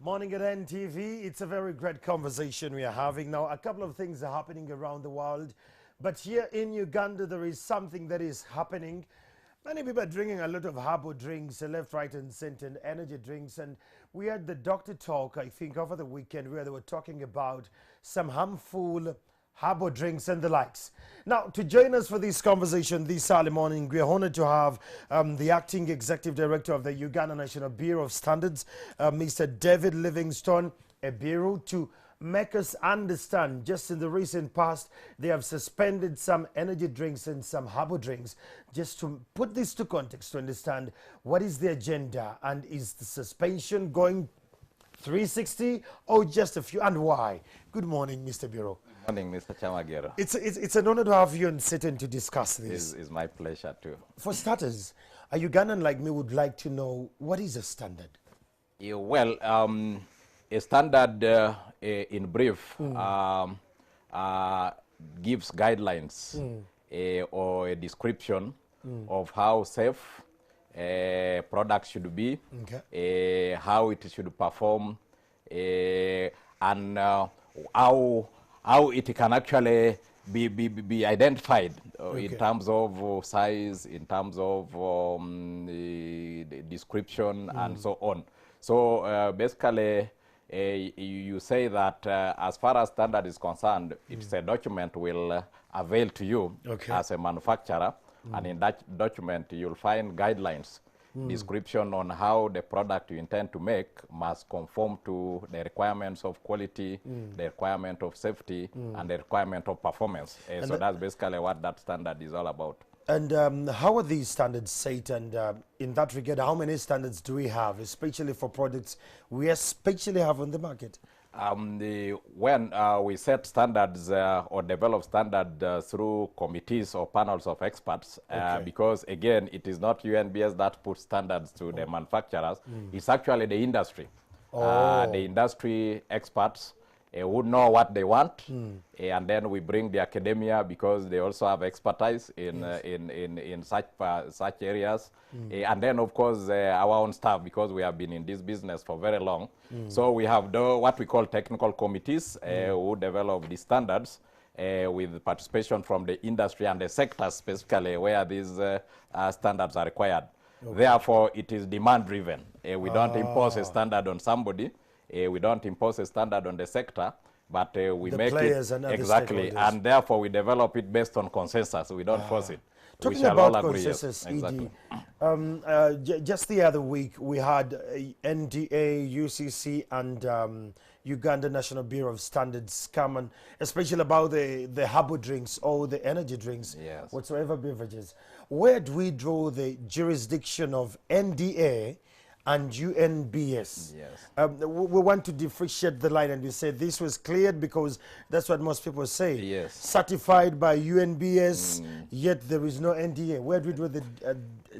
Morning at NTV. It's a very great conversation we are having now. A couple of things are happening around the world, but here in Uganda there is something that is happening. Many people are drinking a lot of herbal drinks, left, right, and center, and energy drinks. And we had the doctor talk, I think, over the weekend where they were talking about some harmful herbal drinks and the likes. Now, to join us for this conversation this early morning, we are honored to have the acting executive director of the Uganda National Bureau of Standards, Mr. David Livingstone Ebiru, to make us understand, just in the recent past, they have suspended some energy drinks and some herbal drinks. Just to put this to context, to understand what is the agenda, and is the suspension going 360 or just a few, and why? Good morning, Mr. Bureau. Good morning, Mr. Chamagero. It's an honor to have you on sitting to discuss this. It's my pleasure too. For starters, a Ugandan like me would like to know, what is a standard? Yeah, well, a standard, in brief, gives guidelines or a description of how safe a product should be, how it should perform, and how it can actually be identified in terms of size, in terms of the description, and so on. So basically, you say that as far as standard is concerned, it's a document will avail to you as a manufacturer, and in that document you'll find guidelines, description on how the product you intend to make must conform to the requirements of quality, the requirement of safety, and the requirement of performance. So that's basically what that standard is all about. And how are these standards set? And in that regard, how many standards do we have, especially for products we especially have on the market? When we set standards or develop standards through committees or panels of experts, because again, it is not UNBS that puts standards to the manufacturers, it's actually the industry. The industry experts would know what they want, and then we bring the academia, because they also have expertise in such areas, and then of course our own staff, because we have been in this business for very long. So we have what we call technical committees who develop the standards with participation from the industry and the sectors specifically where these standards are required. Therefore, it is demand driven. We don't impose a standard on somebody. We don't impose a standard on the sector, but we make it exactly, and therefore we develop it based on consensus. We don't force it. Talking about consensus, exactly. Just the other week we had NDA, UCC, and Uganda National Bureau of Standards come on, especially about the herbal drinks or the energy drinks, whatsoever beverages. Where do we draw the jurisdiction of NDA and UNBS? We want to differentiate the line, and we say this was cleared because that's what most people say. Certified by UNBS, yet there is no NDA. Where do we do the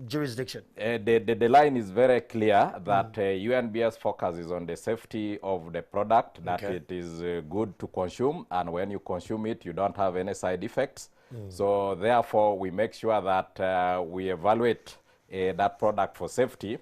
jurisdiction? The line is very clear that UNBS focuses on the safety of the product, that it is good to consume, and when you consume it, you don't have any side effects. So therefore, we make sure that we evaluate that product for safety.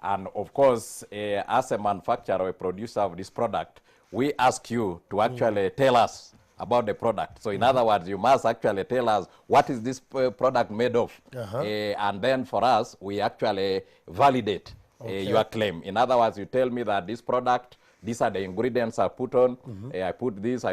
And of course, as a manufacturer or a producer of this product, we ask you to actually tell us about the product. So in other words, you must actually tell us what is this product made of. And then for us, we actually validate your claim. In other words, you tell me that this product, these are the ingredients I put on. I put this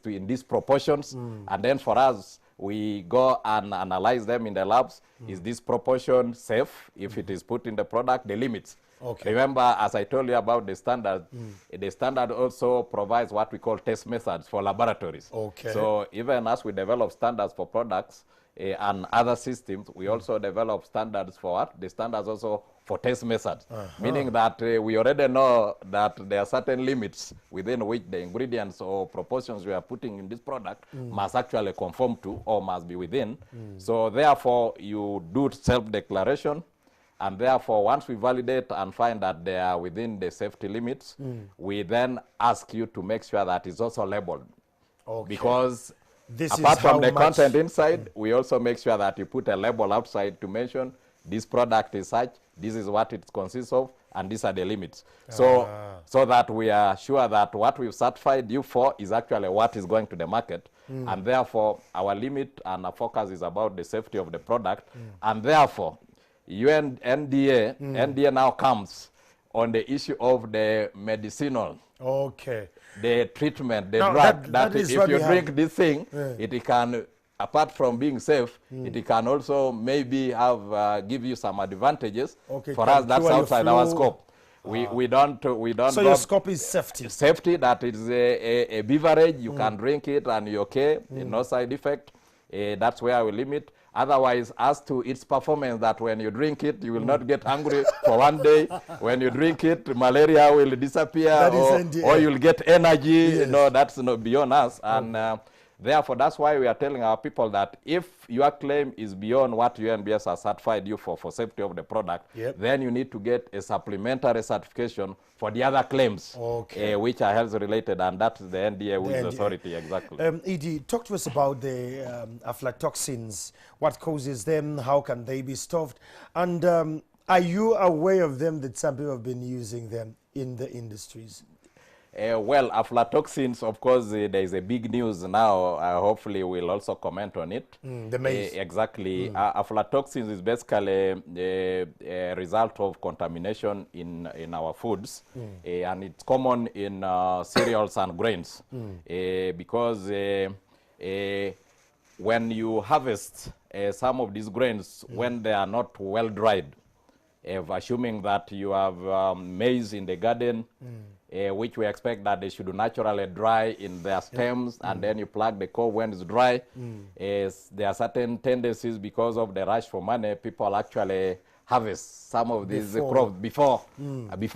in these proportions. And then for us, we go and analyze them in the labs. Is this proportion safe? If it is put in the product, the limits. Remember, as I told you about the standard, the standard also provides what we call test methods for laboratories. So even as we develop standards for products and other systems, we also develop standards for what? The standards also for test methods, meaning that we already know that there are certain limits within which the ingredients or proportions we are putting in this product must actually conform to or must be within. So therefore, you do self-declaration, and therefore, once we validate and find that they are within the safety limits, we then ask you to make sure that it's also labeled. Because apart from the content inside, we also make sure that you put a label outside to mention this product is such, this is what it consists of, and these are the limits. So, so that we are sure that what we've certified you for is actually what is going to the market. And therefore, our limit and our focus is about the safety of the product. And therefore, NDA now comes on the issue of the medicinal. Okay. The treatment, the now drug, that if you drink this thing, it can, apart from being safe, it can also maybe have give you some advantages. Okay, for us, that's outside our scope. We don't. So your scope is safety. Safety, that is a beverage, you can drink it and you're okay, no side effect. That's where we limit. Otherwise, as to its performance, that when you drink it, you will not get hungry for one day. When you drink it, malaria will disappear, or you'll get energy. Yes. No, that's not beyond us. And therefore, that's why we are telling our people that if your claim is beyond what UNBS has certified you for safety of the product, then you need to get a supplementary certification for the other claims, which are health related, and that's the NDA with the authority, exactly. Edie, talk to us about the aflatoxins. What causes them? How can they be stopped? And are you aware of them, that some people have been using them in the industries? Well, aflatoxins, of course, there is a big news now. Hopefully, we'll also comment on it. The maize. Exactly. Aflatoxins is basically a result of contamination in our foods. And it's common in cereals and grains. Because when you harvest some of these grains, when they are not well dried, assuming that you have maize in the garden, which we expect that they should naturally dry in their stems, and then you plug the cob when it's dry. There are certain tendencies because of the rush for money, people actually harvest some of these crops before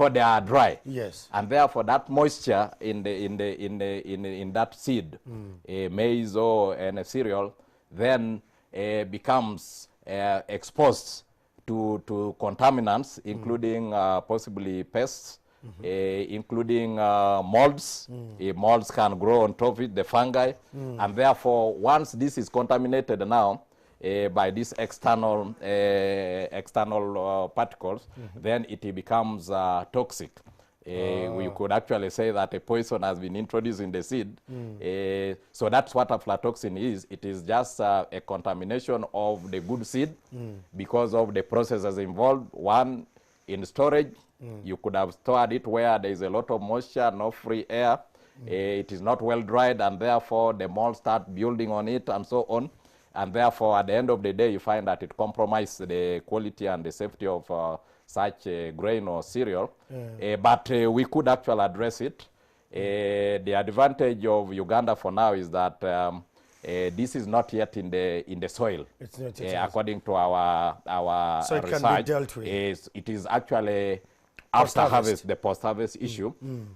they are dry. Yes. And therefore, that moisture in that seed, maize or a cereal, then becomes exposed to contaminants, including possibly pests, including molds. Molds can grow on top of it, the fungi. And therefore, once this is contaminated now by these external particles, then it becomes toxic. We could actually say that a poison has been introduced in the seed. So that's what aflatoxin is. It is just a contamination of the good seed because of the processes involved. One, in storage, you could have stored it where there is a lot of moisture, no free air. It is not well dried, and therefore the mold start building on it and so on. And therefore, at the end of the day, you find that it compromises the quality and the safety of such grain or cereal. But we could actually address it. The advantage of Uganda for now is that this is not yet in the soil. It's not yet according to our so it research. can be dealt with. It is actually after harvest, the post-harvest issue.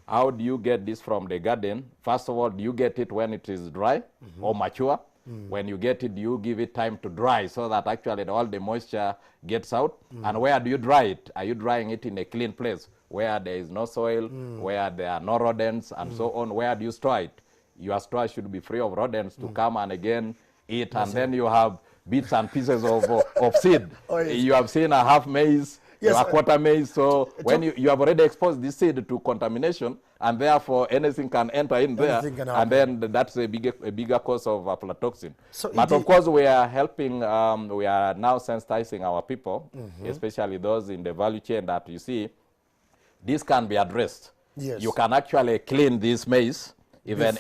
How do you get this from the garden? First of all, do you get it when it is dry or mature? When you get it, you give it time to dry so that actually all the moisture gets out. And where do you dry it? Are you drying it in a clean place where there is no soil, where there are no rodents and so on? Where do you store it? Your store should be free of rodents to come and again eat. And then you have bits and pieces of seed. You have seen a half maize, a quarter maize. So when you have already exposed this seed to contamination, and therefore anything can enter in there, and then that's a bigger cause of aflatoxin. So but of course, we are helping, we are now sensitizing our people, especially those in the value chain, that you see, this can be addressed. Yes. You can actually clean this maize. Even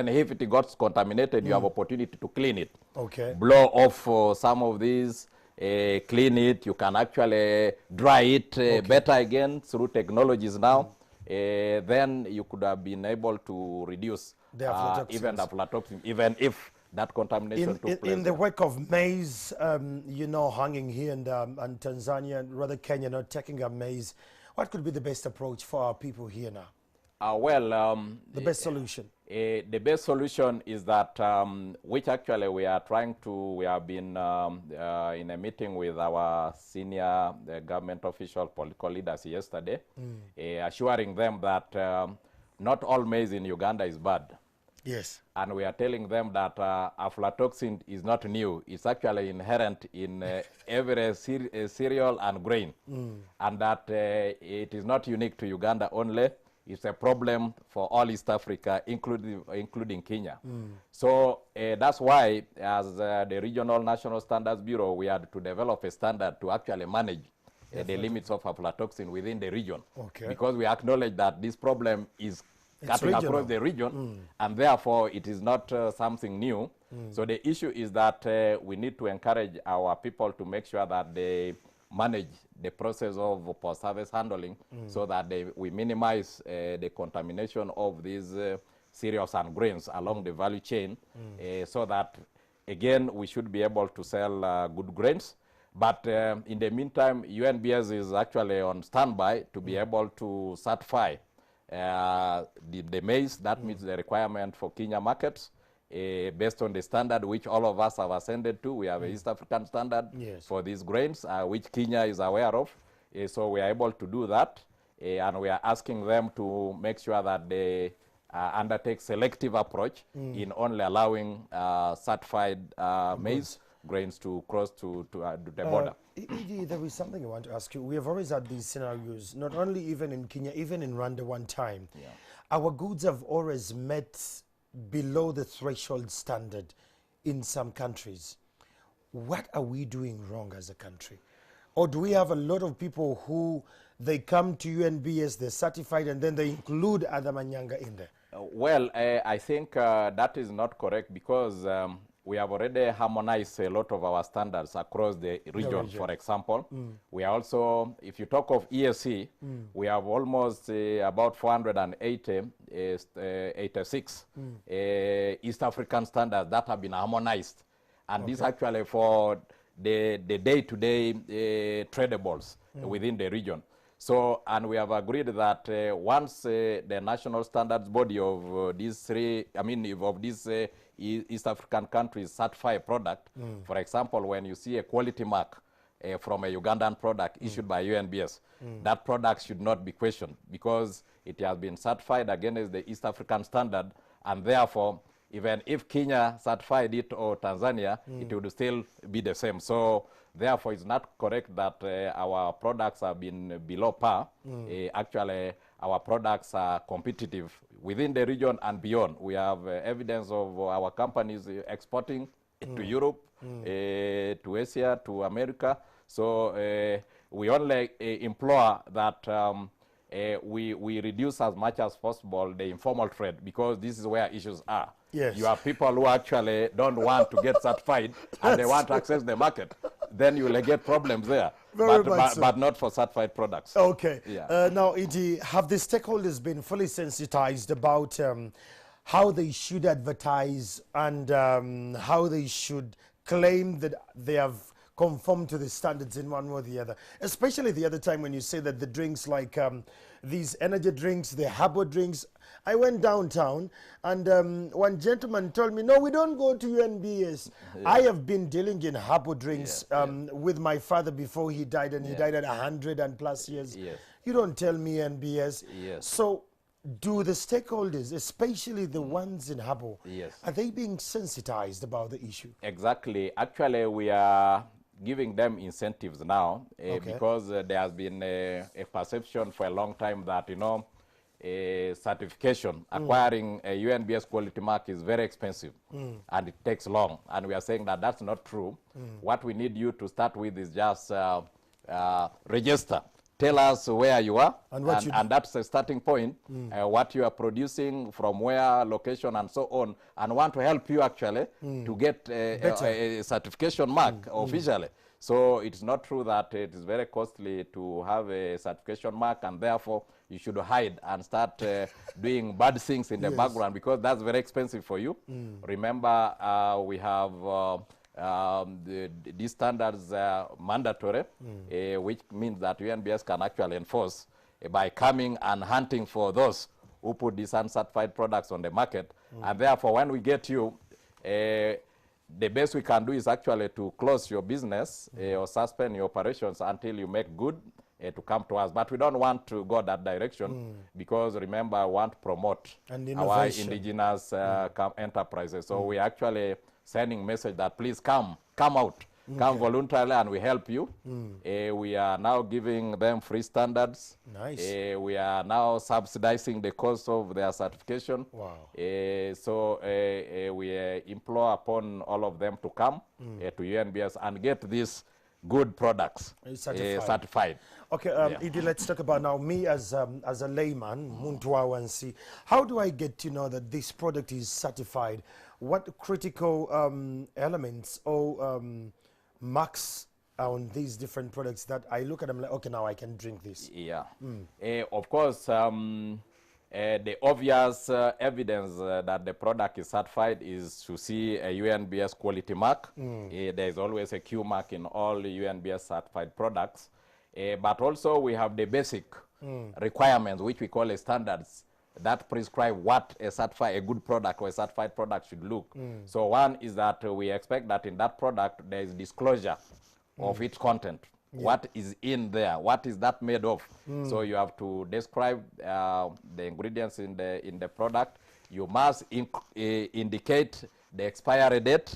if it got contaminated, you have opportunity to clean it. Okay. Blow off some of these, clean it. You can actually dry it better again through technologies now. Then you could have been able to reduce even the aflatoxin, even if that contamination took place. In the wake of maize, you know, hanging here and Tanzania, rather Kenya not taking up maize, what could be the best approach for our people here now? The best solution? The best solution is that, which actually we are trying to, we have been in a meeting with our senior government official, political leaders yesterday, assuring them that not all maize in Uganda is bad. Yes. And we are telling them that aflatoxin is not new. It's actually inherent in every cereal and grain. And that it is not unique to Uganda only. It's a problem for all East Africa, including Kenya. So that's why, as the Regional National Standards Bureau, we had to develop a standard to actually manage the limits of aflatoxin within the region. Okay. Because we acknowledge that this problem is cutting across the region, and therefore it is not something new. So the issue is that we need to encourage our people to make sure that they manage the process of post-harvest handling so that we minimize the contamination of these cereals and grains along the value chain, so that, again, we should be able to sell good grains. But in the meantime, UNBS is actually on standby to be able to certify the maize that meets the requirement for Kenya markets, based on the standard which all of us have ascended to. We have an East African standard for these grains, which Kenya is aware of. So we are able to do that, and we are asking them to make sure that they undertake selective approach in only allowing certified maize grains to cross to the border. There is something I want to ask you. We have always had these scenarios, not only even in Kenya, even in Rwanda one time. Our goods have always met below the threshold standard in some countries. What are we doing wrong as a country? Or do we have a lot of people who they come to UNBS, they're certified, and then they include other manyanga in there? Well, I think that is not correct, because we have already harmonized a lot of our standards across the region. For example, we are also, if you talk of ESC, we have almost about 486 East African standards that have been harmonized. And this actually for the day-to-day tradables within the region. So, and we have agreed that once the national standards body of these three, of these East African countries certify a product, for example, when you see a quality mark from a Ugandan product issued by UNBS, that product should not be questioned, because it has been certified against the East African standard, and therefore, even if Kenya certified it or Tanzania, it would still be the same. So therefore, it's not correct that our products have been below par. Actually, our products are competitive within the region and beyond. We have evidence of our companies exporting to Europe, to Asia, to America. So we only implore that we reduce as much as possible the informal trade, because this is where issues are. Yes. You have people who actually don't want to get certified and they want to access the market. Then you will get problems there, but not for certified products. Okay. Yeah. Now, Iti, have the stakeholders been fully sensitized about how they should advertise and how they should claim that they have conformed to the standards in one way or the other? Especially the other time when you say that the drinks like these energy drinks, the herbal drinks. I went downtown and one gentleman told me, no, we don't go to UNBS. I have been dealing in herbal drinks with my father before he died, and he died at 100+ years. You don't tell me UNBS. So do the stakeholders, especially the ones in herbal, are they being sensitized about the issue? Exactly. Actually, we are giving them incentives now because there has been a perception for a long time that, certification, acquiring a UNBS quality mark is very expensive and it takes long. And we are saying that that's not true. What we need you to start with is just register. Tell us where you are, and that's a starting point, what you are producing, from where, location, and so on, and want to help you actually to get a certification mark officially. So it's not true that it is very costly to have a certification mark, and therefore you should hide and start doing bad things in the background, because that's very expensive for you. Remember, we have these standards mandatory, which means that UNBS can actually enforce by coming and hunting for those who put these uncertified products on the market. And therefore, when we get you, the best we can do is actually to close your business or suspend your operations until you make good to come to us. But we don't want to go that direction because, remember, I want to promote And our innovation. indigenous enterprises. So we actually sending message that please come out. Come voluntarily and we help you. We are now giving them free standards. Nice. We are now subsidizing the cost of their certification. Wow. So we implore upon all of them to come to UNBS and get these good products certified. Okay, Edie, let's talk about now me as a layman, Muntu. How do I get to know that this product is certified? What critical elements or marks on these different products that I look at them like, okay, now I can drink this? Yeah. Of course, the obvious evidence that the product is certified is to see a UNBS quality mark. There is always a Q mark in all UNBS certified products. But also we have the basic requirements, which we call standards, that prescribe what a good product or a certified product should look. So one is that we expect that in that product there is disclosure of its content. What is in there? What is that made of? So you have to describe the ingredients in the product. You must indicate the expiry date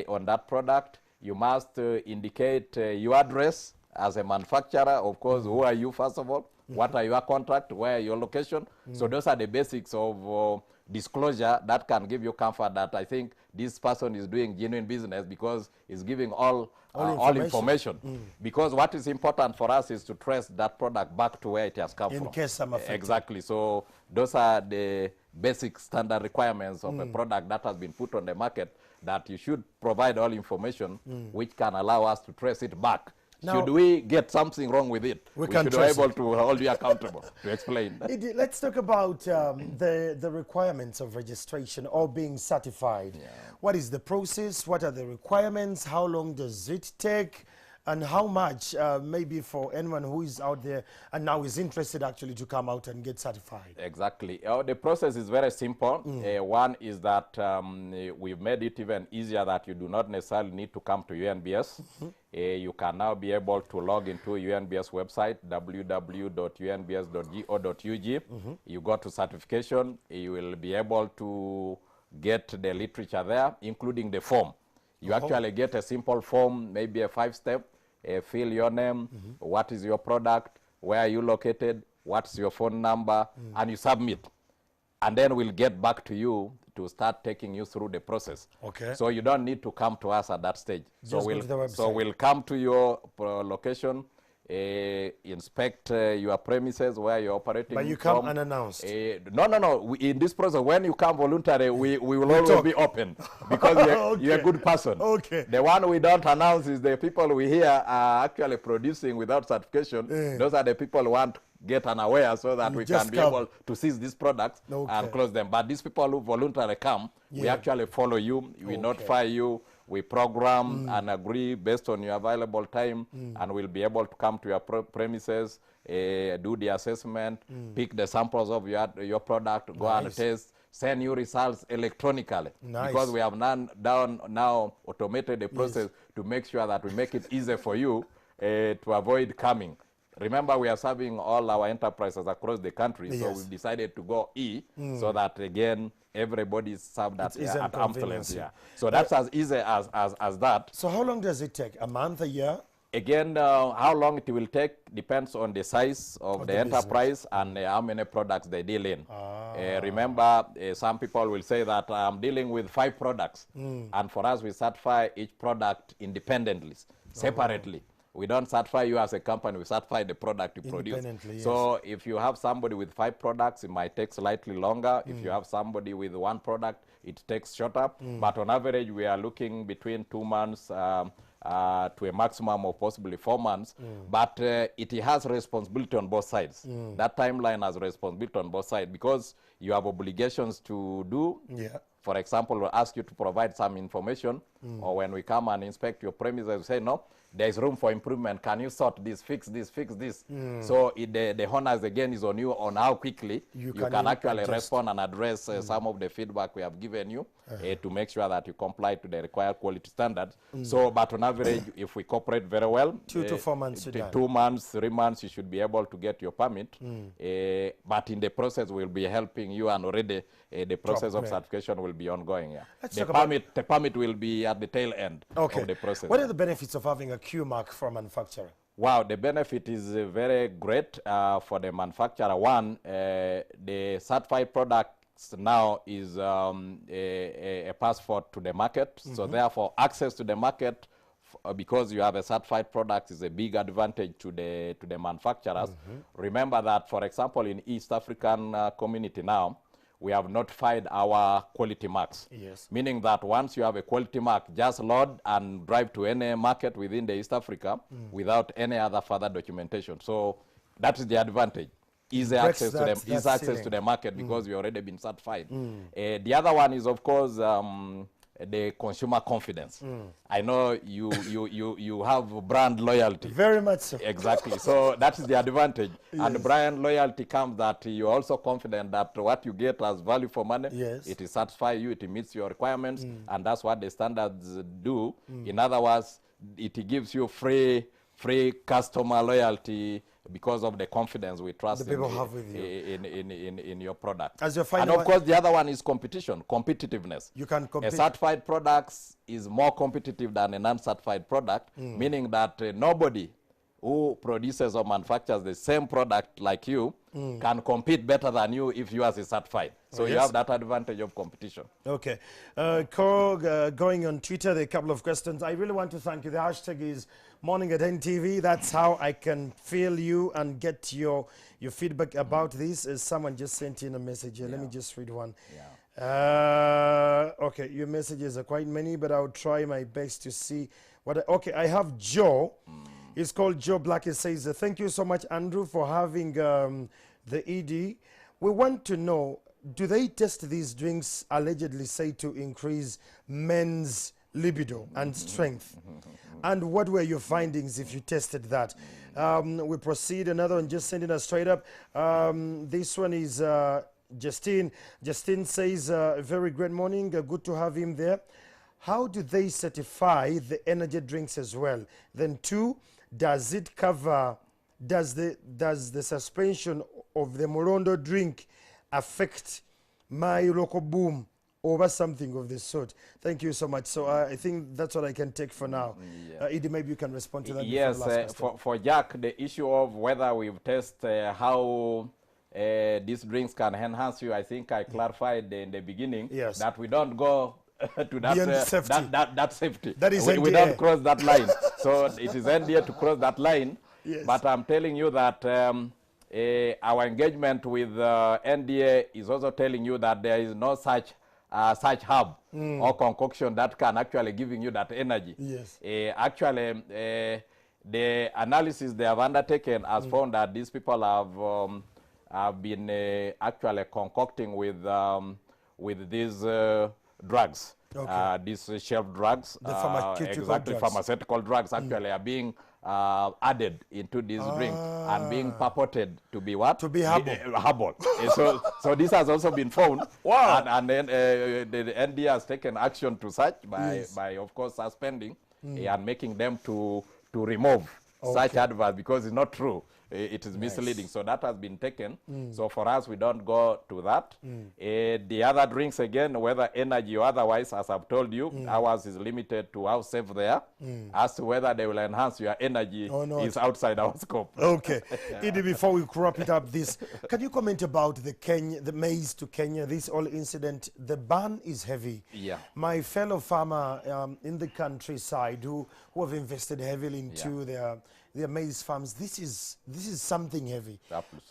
on that product. You must indicate your address as a manufacturer. Of course, who are you first of all? What are your contract? Where are your location? So those are the basics of disclosure that can give you comfort that I think this person is doing genuine business because he's giving all information. Because what is important for us is to trace that product back to where it has come from. In case I'm affected. Exactly. So those are the basic standard requirements of a product that has been put on the market, that you should provide all information which can allow us to trace it back. Now, should we get something wrong with it, we should be able to hold you accountable to explain. Let's talk about the requirements of registration or being certified. What is the process? What are the requirements? How long does it take? And how much, maybe for anyone who is out there and now is interested actually to come out and get certified? Exactly. The process is very simple. One is that we've made it even easier that you do not necessarily need to come to UNBS. You can now be able to log into UNBS website, www.unbs.go.ug. You go to certification. You will be able to get the literature there, including the form. You actually get a simple form, maybe a 5-step. Fill your name, what is your product, where are you located, what's your phone number, and you submit. And then we'll get back to you to start taking you through the process. Okay. So you don't need to come to us at that stage. Just go to the website. So we'll come to your location, inspect your premises where you're operating. But you come unannounced. No. In this process, when you come voluntarily, we will always be open because you're a good person. Okay. The one we don't announce is the people we hear are actually producing without certification. Those are the people who want to get unaware so that we can be able to seize these products and close them. But these people who voluntarily come, we actually follow you, we notify you, we program and agree based on your available time, and we'll be able to come to your premises, do the assessment, pick the samples of your product, go and test, send you results electronically. Because we have now automated the process to make sure that we make it easier for you to avoid coming. Remember, we are serving all our enterprises across the country, so we've decided to go so that, again, everybody is served at arm's length. So that's as easy as that. So how long does it take? A month, a year? Again, how long it will take depends on the size of the enterprise and how many products they deal in. Remember, some people will say that I'm dealing with 5 products, and for us, we certify each product independently, separately. We don't certify you as a company, we certify the product you produce. So if you have somebody with 5 products, it might take slightly longer. If you have somebody with 1 product, it takes shorter. But on average, we are looking between 2 months to a maximum of possibly 4 months. But it has responsibility on both sides. That timeline has responsibility on both sides because you have obligations to do. For example, we'll ask you to provide some information or when we come and inspect your premises, we say, no, there is room for improvement. Can you sort this, fix this, fix this? So the honors again is on you on how quickly you can actually respond and address some of the feedback we have given you to make sure that you comply to the required quality standards. So, but on average, if we cooperate very well, 2 to 4 months, 2 months, 3 months, you should be able to get your permit. But in the process, we'll be helping you, and already the process of certification will be ongoing. Yeah. The permit will be at the tail end of the process. What are the benefits of having a Q mark for manufacturer? Wow, the benefit is very great for the manufacturer. One, the certified products now is a passport to the market. So therefore, access to the market, because you have a certified product, is a big advantage to the manufacturers. Remember that, for example, in East African community now, we have notified our quality marks. Yes. Meaning that once you have a quality mark, just load and drive to any market within the East Africa without any other further documentation. So that is the advantage. Easy access to them, easy access to the market because we already been certified. The other one is, of course, the consumer confidence. I know you have brand loyalty. Very much so. Exactly. So that is the advantage. And brand loyalty comes that you're also confident that what you get as value for money, it is satisfy you, it meets your requirements, and that's what the standards do. In other words, it gives you free customer loyalty because of the confidence we trust the people have with you in your product. As you're and of course, the other one is competitiveness. You can compete. A certified product is more competitive than a non-certified product, meaning that nobody who produces or manufactures the same product like you can compete better than you if yours is certified. So you have that advantage of competition. Okay. Going on Twitter, there are a couple of questions. I really want to thank you. The hashtag is Morning at NTV. That's how I can feel you and get your feedback about this. Someone just sent in a message here. Let me just read one. Okay, your messages are quite many, but I'll try my best to see what. Okay, I have Joe. It's called Joe Black. It says, thank you so much, Andrew, for having the ED. We want to know, do they test these drinks allegedly say to increase men's libido and strength? And what were your findings if you tested that? We proceed. Another one just sending us straight up. This one is Justine. Justine says, very great morning. Good to have him there. How do they certify the energy drinks as well? Then 2, does it cover, does the suspension of the Morondo drink affect my local boom over something of this sort? Thank you so much. So I think that's what I can take for now. Edie, maybe you can respond to that. Yes, for Jack, the issue of whether we've tested how these drinks can enhance you, I think I clarified in the beginning that we don't go to that safety. That safety. That is we don't cross that line. So it is NDA to cross that line. But I'm telling you that our engagement with NDA is also telling you that there is no such hub or concoction that can actually giving you that energy. Actually, the analysis they have undertaken has found that these people have been actually concocting with these drugs. These shelf drugs, pharmaceutical drugs actually are being added into this drink and being purported to be what? To be herbal. So this has also been found. Wow. And then the ND has taken action to such by of course suspending and making them to remove such adverts because it's not true. It is misleading. So that has been taken. So for us, we don't go to that. The other drinks, again, whether energy or otherwise, as I've told you, ours is limited to how safe they are. As to whether they will enhance your energy is outside our scope. Okay. Edie, before we wrap it up, can you comment about the maize to Kenya, this whole incident? The ban is heavy. My fellow farmer in the countryside who have invested heavily into their maize farms, this is something heavy.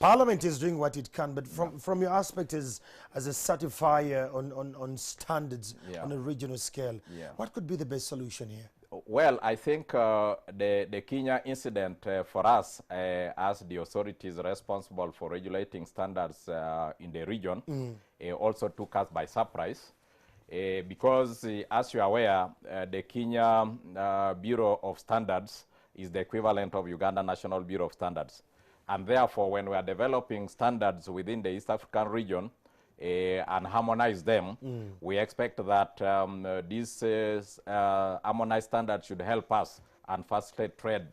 Parliament is doing what it can, but from your aspect as a certifier on standards on a regional scale, what could be the best solution here? Well, I think the Kenya incident for us as the authorities responsible for regulating standards in the region also took us by surprise. because as you are aware, the Kenya Bureau of Standards is the equivalent of Uganda National Bureau of Standards. And therefore, when we are developing standards within the East African region and harmonize them, we expect that these harmonized standards should help us and facilitate trade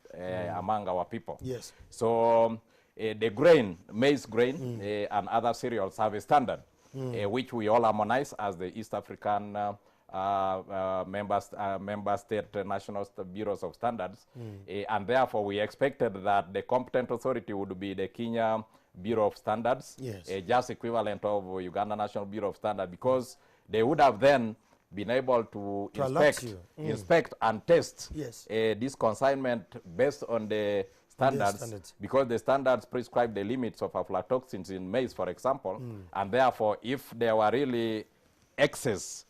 among our people. Yes. So the grain, maize grain, and other cereals have a standard, which we all harmonize as the East African member state national bureaus of standards. And therefore, we expected that the competent authority would be the Kenya Bureau of Standards, yes, just equivalent of Uganda National Bureau of Standards, because they would have then been able to inspect and test yes, this consignment based on the standards, because the standards prescribe the limits of aflatoxins in maize, for example, and therefore, if there were really excess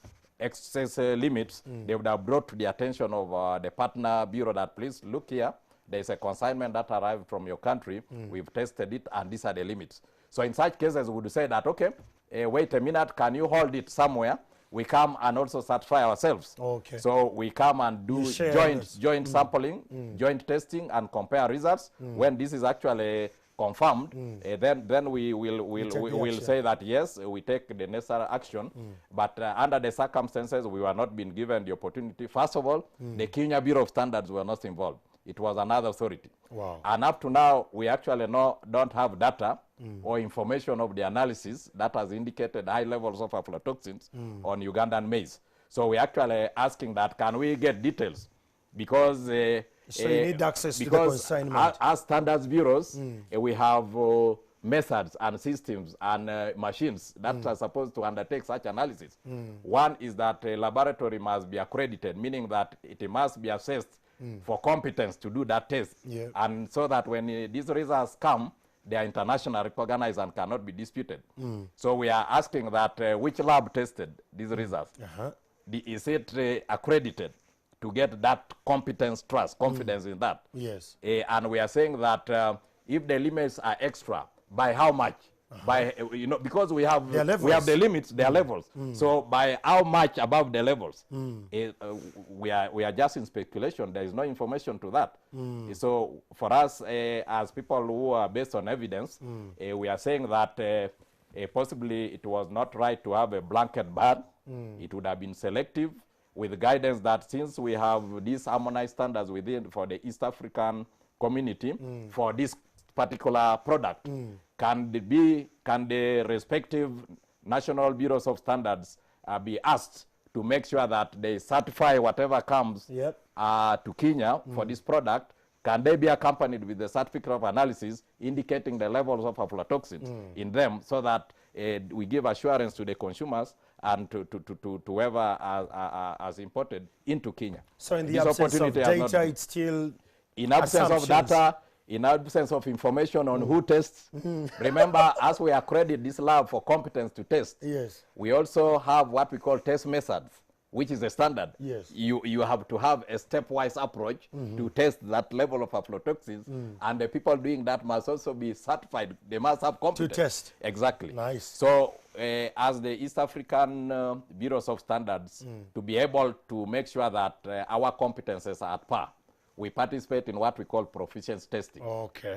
limits, they would have brought to the attention of the partner bureau that, please look here, there's a consignment that arrived from your country, we've tested it, and these are the limits. So in such cases, we would say that, okay, wait a minute, can you hold it somewhere? We come and also certify ourselves. Okay. So we come and do joint sampling, joint testing, and compare results. When this is actually confirmed, then we will say that yes, we take the necessary action. But under the circumstances, we were not being given the opportunity. First of all, the Kenya Bureau of Standards were not involved. It was another authority. Wow. And up to now, we actually don't have data or information of the analysis that has indicated high levels of aflatoxins on Ugandan maize. So we're actually asking that, can we get details? Because so you need access to the consignment. As standards bureaus, we have methods and systems and machines that are supposed to undertake such analysis. One is that a laboratory must be accredited, meaning that it must be assessed for competence to do that test. Yeah. And so that when these results come, they are internationally recognized and cannot be disputed. So we are asking that which lab tested these results? Is it accredited to get that competence, confidence in that? Yes. And we are saying that if the limits are extra, by how much? By because we have the limits, their levels. So by how much above the levels? We are just in speculation. There is no information to that. So for us, as people who are based on evidence, we are saying that possibly it was not right to have a blanket ban. It would have been selective, with guidance that since we have these harmonized standards for the East African community for this particular product, can the respective national bureaus of standards be asked to make sure that they certify whatever comes to Kenya for this product? Can they be accompanied with the certificate of analysis indicating the levels of aflatoxins in them, so that we give assurance to the consumers and to whoever has imported into Kenya? So in the absence of data, it's still in absence of data, in absence of information on who tests. Remember, as we accredit this lab for competence to test, we also have what we call test methods, which is a standard. You have to have a stepwise approach to test that level of aflatoxins, and the people doing that must also be certified. They must have competence. To test. Exactly. Nice. So as the East African Bureaus of Standards, to be able to make sure that our competences are at par, we participate in what we call proficiency testing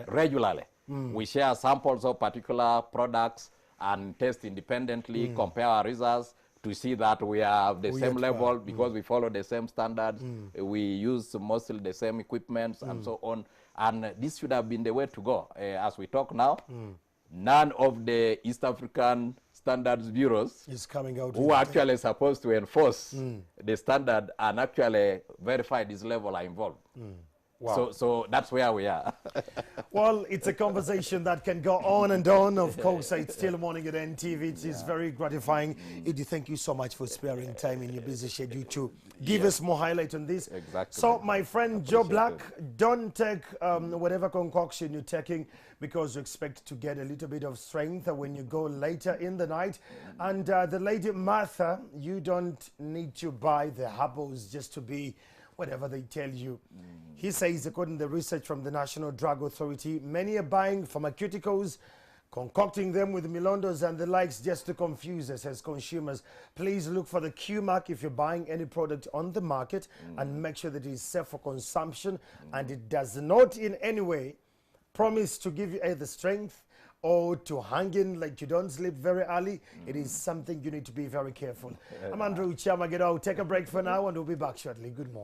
regularly. We share samples of particular products and test independently, compare our results to see that we are the same level, because we follow the same standards, we use mostly the same equipments and so on. And this should have been the way to go. As we talk now, none of the East African standards bureaus is coming out who are actually supposed to enforce the standard and actually verify this level are involved. Wow. So that's where we are. Well, it's a conversation that can go on and on. Of course, it's still morning at NTV. It is very gratifying. Idi, thank you so much for sparing time in your busy schedule to give us more highlight on this. Exactly. So, my friend Joe Black, don't take whatever concoction you're taking, because you expect to get a little bit of strength when you go later in the night. And the lady Martha, you don't need to buy the herbals just to be whatever they tell you. He says, according to the research from the National Drug Authority, many are buying pharmaceuticals concocting them with milondos and the likes just to confuse us as consumers. Please look for the Q mark if you're buying any product on the market and make sure that it is safe for consumption and it does not in any way promise to give you either strength or to hang in like you don't sleep very early. It is something you need to be very careful. I'm Andrew Chama. Take a break for now and we'll be back shortly. Good morning.